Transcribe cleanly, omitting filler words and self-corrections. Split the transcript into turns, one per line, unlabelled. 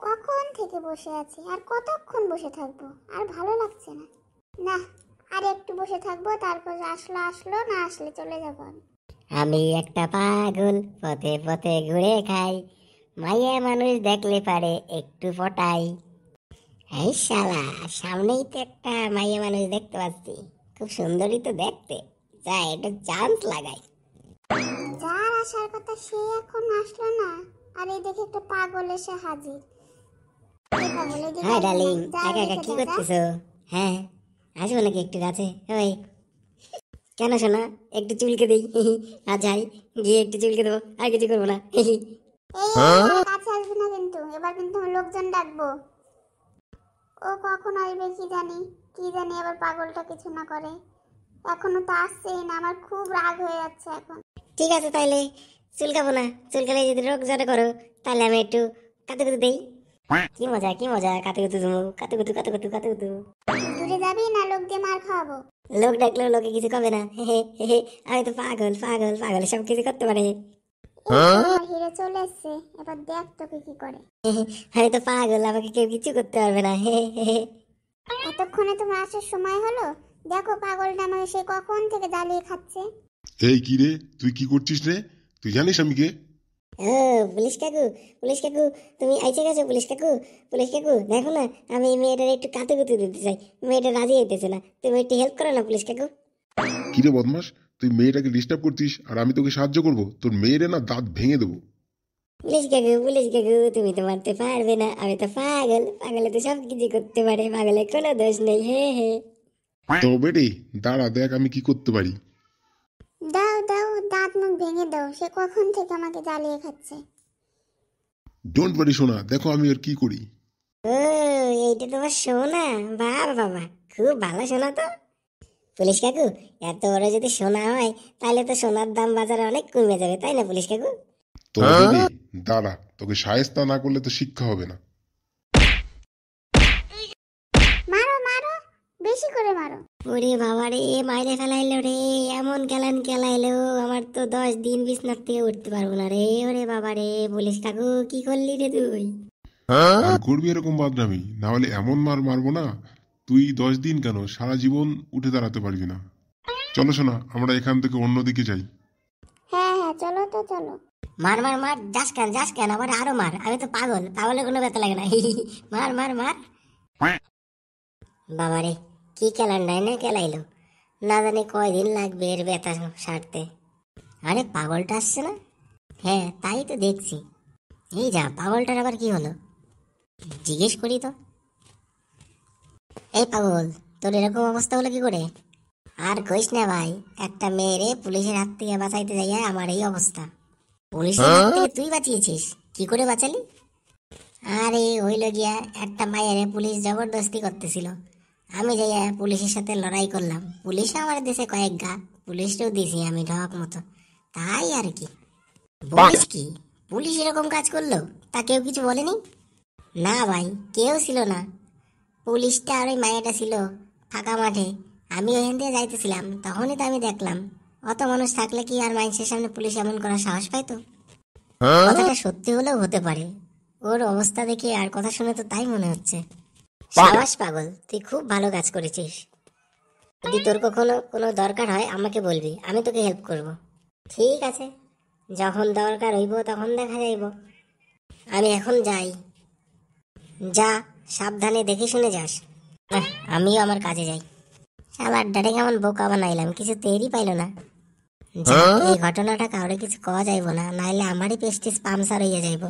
কখন থেকে বসে আছি, আর কতক্ষণ বসে থাকবো? আর ভালো লাগছে না। না, আর একটু বসে থাকবো, তারপর আসলো আসলো, না আসলে চলে যাবো আমি।
আমি একটা পাগল, পথে পথে ঘুরে খাই, মাইয়া মানুষ দেখলে পারে একটু পটাই। এই শালা, সামনেই তো একটা মাইয়া মানুষ দেখতে পাচ্ছি, খুব সুন্দরী তো দেখতে, যা এটা চান্স লাগাই।
যার আসার কথা সে এখন আসলো না, আর এই দেখে একটা পাগল এসে হাজির। এই পাগল, এদিকে
হাই
আসবে না,
ডার্লিং,
যা
একা একা
রেখে
কি
যা, যা।
করতেছো? হ্যাঁ, আসবো নাকি একটু কাছে? ওই কেন শোনা, একটু চুলকে দিই। আজ যাই, গিয়ে একটু চুলকে দেবো, আর কিছু করবো না।
এই কাছে আসবে না কিন্তু, এবার কিন্তু আমি লোকজন ডাকবো। ও কখন আসবে কি জানি, কি জানি আবার পাগলটা কিছু না করে। এখনো তো আসছেই না, আমার খুব রাগ হয়ে যাচ্ছে এখন।
ঠিক আছে তাইলে, চুলকাবো না। চুলকালে যদি রোগ জড়ো করো, তাহলে আমি একটু কাতুকুতু দেই। কি মজা কি মজা, কাতুকুতু তুমি, কাতুকুতু কাতুকুতু কাতুকুতু।
দূরে যাবি না লোক দিয়ে মার খাওয়াবো?
লোক ডাকলেও লোকে কিছু কবে না। হে হে হে হে, আমি তো পাগল পাগল পাগল, সব কিছু করতে পারে।
এই তো আমার হিরো চলে এসছে, এবার দেখ তোকে কি করে।
হে হে, আমি তো পাগল, আমাকে কেউ কিছু করতে পারবে না। হে হে হে।
এতক্ষণে তোমার আসার সময় হলো? দেখো পাগলটা আমাকে সে কখন থেকে জ্বালিয়ে খাচ্ছে।
এই কি রে, তুই কি করছিস রে? তুই জানিস আমি কে?
ও, পুলিশ কাকু, পুলিশ কাকু, তুমি আইসে গেছো? পুলিশ কাকু, পুলিশ কাকু, দেখো না, আমি এই মেয়েটার একটু কাতুকুতু দিতে চাই, মেয়েটা রাজি হইতেছে না, তুমি একটু হেল্প করো না পুলিশ কাকু।
কি রে বদমাস, তুই মেয়েটাকে ডিস্টার্ব করছিস আর আমি তোকে সাহায্য করব? তোর মেয়েরে না দাঁত ভেঙে দেবো।
পুলিশ কাকু, পুলিশ কাকু, তুমি তো মারতে পারবে না, আমি তো পাগল, পাগলে তো সব কিছু করতে পারে, পাগলে কোনো দোষ নেই। হে হে।
তবে রে, দাঁড়া দেখ আমি কি করতে পারি।
দাও দাও, দাঁত মুখ ভেঙে দাও, সে কখন থেকে আমাকে জ্বালিয়ে খাচ্ছে।
ডোন্ট ওয়ারি সোনা, দেখো আমি আর কি করি।
ও, এইটা তোমার সোনা? বাবা বাবা, খুব ভালো সোনা তো। পুলিশ কাকু, এত বড় যদি সোনা হয়, তাহলে তো সোনার দাম বাজারে অনেক কমে যাবে, তাই না পুলিশ কাকু?
তবে রে, দাঁড়া, তোকে শায়েস্তা না করলে তো শিক্ষা হবে না।
মারো মারো, বেশি করে মারো।
ওরে বাবা রে, মাইরে ফেলাইলো রে, এমন কেলান কেলাইলো, আমার তো 10 দিন বিছনার থেকে উঠতে পারবো না রে। ওরে বাবা রে, পুলিশ কাকু কি করলি রে তুই?
আর করবি এরকম বাদরামি, না হলে এমন মার মারবো না, তুই 10 দিন কেন সারা জীবন উঠে দাঁড়াতে পারবি না। চলো সোনা, আমরা এখান থেকে অন্যদিকে যাই।
হ্যাঁ হ্যাঁ, চলো তো চলো।
মার মার মার, যাস কেন, আবার আরো মার, আমি তো পাগল, পাগলের কোনো ব্যথা লাগে না। মার মার মার। বাবা রে, কি কেলান্ডাই না কেলাইলো, না জানি কয়দিন লাগবে এর ব্যথা সারতে। আরে পাগলটা আসছে না? হ্যাঁ তাই তো দেখছি। এই যা, পাগলটার আবার কি হলো, জিজ্ঞেস করি তো। এই পাগল, তোর এরকম অবস্থা হলো কি করে? আর কইস না ভাই, একটা মেয়েরে পুলিশের হাত থেকে বাঁচাইতে যাইয়া আমার এই অবস্থা। পুলিশের হাত থেকে তুই বাঁচিয়েছিস? কি করে বাঁচালি? আরে হইল গিয়া, একটা মায়েরে পুলিশ জবরদস্তি করতেছিল, আমি যাইয়া পুলিশের সাথে লড়াই করলাম, পুলিশও আমার দেশে কয়েক গা, পুলিশটাও দিছি আমি ঢক মতো, তাই আর কি। বলিস কি, পুলিশ এরকম কাজ করলো, তা কেউ কিছু বলেনি? না ভাই, কেউ ছিল না, পুলিশটা আর ওই মায়েটা ছিল ফাঁকা মাঠে, আমি ওইখান দিয়ে যাইতেছিলাম, তখনই তো আমি দেখলাম। অত মানুষ থাকলে কি আর মানুষের সামনে পুলিশ এমন করার সাহস পাইতো? কথাটা সত্যি হলেও হতে পারে, ওর অবস্থা দেখে আর কথা শুনে তো তাই মনে হচ্ছে। সাবাস পাগল, তুই খুব ভালো কাজ করেছিস। যদি তোর কখনো কোনো দরকার হয় আমাকে বলবি, আমি তোকে হেল্প করব। ঠিক আছে, যখন দরকার হইব তখন দেখা যাইব। আমি এখন যাই। যা, সাবধানে দেখে শুনে যাস। আমিও আমার কাজে যাই। শালার ডারে কেমন বোকা বানাইলাম, কিছু তেরই পাইল না। যাক, এই ঘটনাটা কাউরে কিছু কওয়া যাইব না, নাইলে আমারই পেস্টিস পামসার হইয়া যাইব।